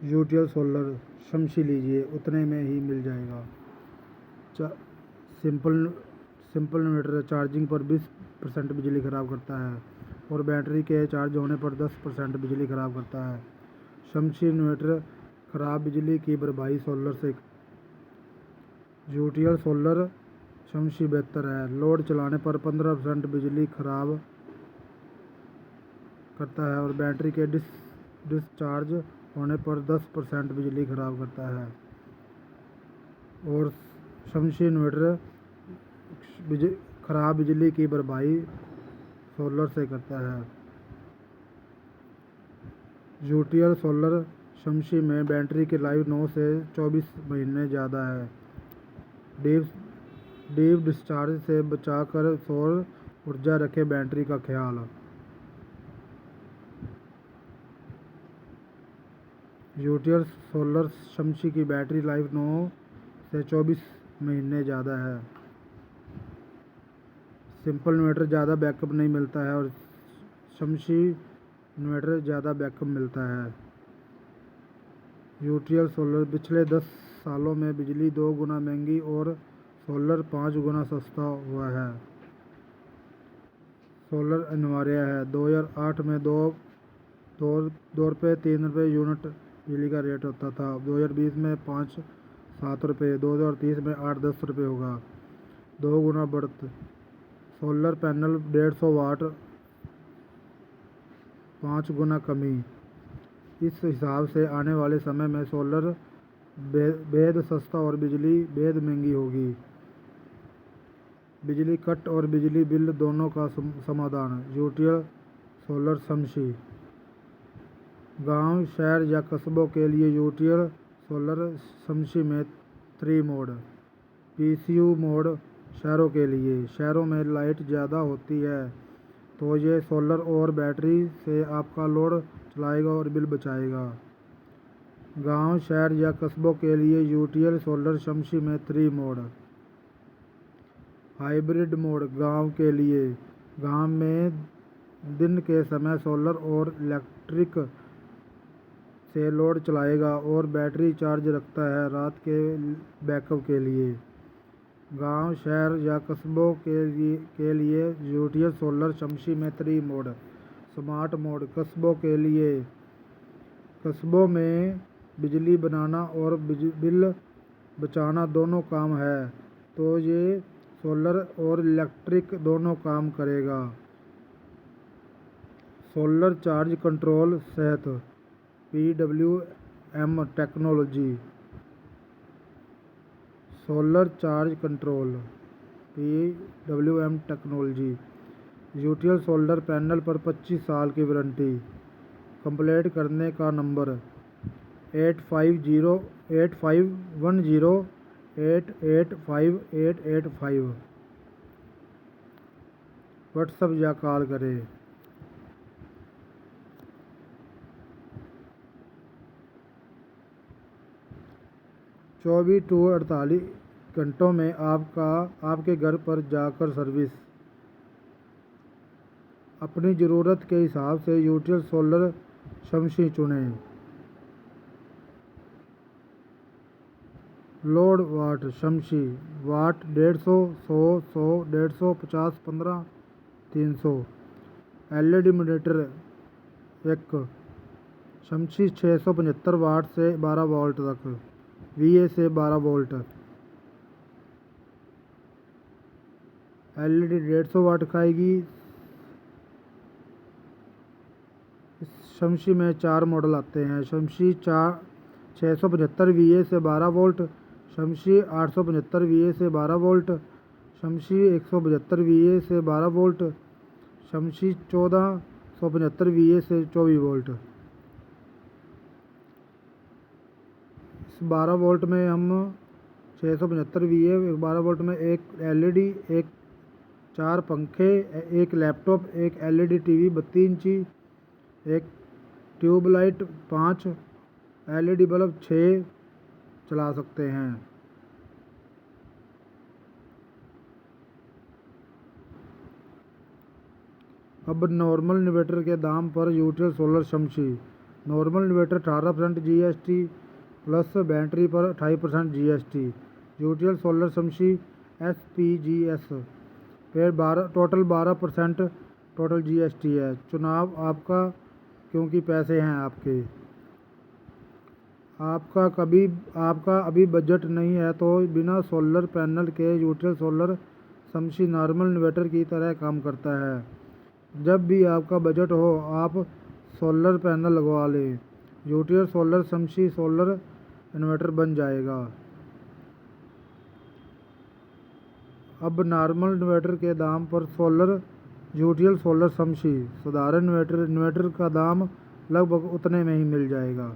UTL solar Shamshi लीजिए, उतने में ही मिल जाएगा। सिंपल सिंपल इन्वर्टर चार्जिंग पर 20% बिजली खराब करता है और बैटरी के चार्ज होने पर 10% बिजली खराब करता है। शमशी इन्वर्टर खराब बिजली की भरपाई सोलर से। यूटीएल सोलर शमशी बेहतर है, लोड चलाने पर 15% बिजली खराब करता है और बैटरी के डिस्चार्ज होने पर 10% बिजली खराब करता है। और शमशी इन्वर्टर खराब बिजली की भरपाई सोलर से करता है। यूटीएल सोलर शमशी में बैटरी की लाइफ 9 से 24 महीने ज़्यादा है। डीप डिस्चार्ज से बचाकर सौर ऊर्जा रखे बैटरी का ख्याल। यूटीएल सोलर शमशी की बैटरी लाइफ 9 से 24 महीने ज़्यादा है। सिंपल इन्वर्टर ज़्यादा बैकअप नहीं मिलता है और शमशी इन्वर्टर ज़्यादा बैकअप मिलता है। यूटीएल सोलर पिछले 10 सालों में बिजली 2 गुना महंगी और सोलर 5 गुना सस्ता हुआ है। सोलर अनिवार्य है। 2008 में 2 रुपये 3 रुपये यूनिट बिजली का रेट होता था। 2020 में 5-7 रुपये, 2030 में 8-10 रुपये होगा। 2 गुना बढ़त। सोलर पैनल 150 वाट, 5 गुना कमी। इस हिसाब से आने वाले समय में सोलर बेहद सस्ता और बिजली बेहद महंगी होगी। बिजली कट और बिजली बिल दोनों का समाधान। यूटीएल सोलर शमशी गांव, शहर या कस्बों के लिए यूटीएल सोलर शमशी में 3 मोड। पीसीयू मोड शहरों के लिए। शहरों में लाइट ज़्यादा होती है तो ये सोलर और बैटरी से आपका लोड चलाएगा और बिल बचाएगा। गांव, शहर या कस्बों के लिए यूटीएल सोलर शमशी में 3 मोड। हाइब्रिड मोड गांव के लिए। गांव में दिन के समय सोलर और इलेक्ट्रिक से लोड चलाएगा और बैटरी चार्ज रखता है रात के बैकअप के लिए। गांव, शहर या कस्बों के लिए यूटीएल सोलर शमशी में 3 मोड। स्मार्ट मोड कस्बों के लिए। कस्बों में बिजली बनाना और बिल बचाना दोनों काम है तो ये सोलर और इलेक्ट्रिक दोनों काम करेगा। सोलर चार्ज कंट्रोल सेहत PWM technology. Solar charge control PWM technology. UTL solar panel पर 25 साल की वारंटी। कंप्लेंट करने का नंबर 8510885885। व्हाट्सएप या कॉल करें। 24 to 48 घंटों में आपके घर पर जाकर सर्विस। अपनी ज़रूरत के हिसाब से यूटीएल सोलर शमशी चुनें। लोड वाट शमशी वाट 150, 100, 150, 50, 15, 300। एलईडी मॉनिटर 1 शमशी 675 वाट से 12 वोल्ट तक, VA से 12 वोल्ट। एलईडी 150 वाट खाएगी। शमशी में 4 मॉडल आते हैं। शमशी 675 VA से 12 वोल्ट, शमशी 875 VA से 12 वोल्ट, शमशी 175 VA से 12 वोल्ट, शमशी 1475 VA से 24 वोल्ट। इस 12 वोल्ट में हम 675 VA 12 वोल्ट में एक एलईडी, 4 पंखे, एक लैपटॉप, एक एलईडी टीवी 32 इंची, एक ट्यूबलाइट 5, एलईडी बल्ब 6 चला सकते हैं। अब नॉर्मल इन्वर्टर के दाम पर यूटीएल सोलर शमशी normal inverter 18% GST plus battery पर 28% GST। यूटीएल सोलर समशी SPGS पे टोटल 12% टोटल GST है। चुनाव आपका क्योंकि पैसे हैं आपके। आपका अभी बजट नहीं है तो बिना सोलर पैनल के UTL solar Samshi normal inverter की तरह काम करता है। जब भी आपका बजट हो आप सोलर पैनल लगवा लें, UTL solar Samshi solar inverter बन जाएगा। अब नॉर्मल इन्वर्टर के दाम पर यूटीएल सोलर समशी साधारण इन्वर्टर का दाम लगभग उतने में ही मिल जाएगा।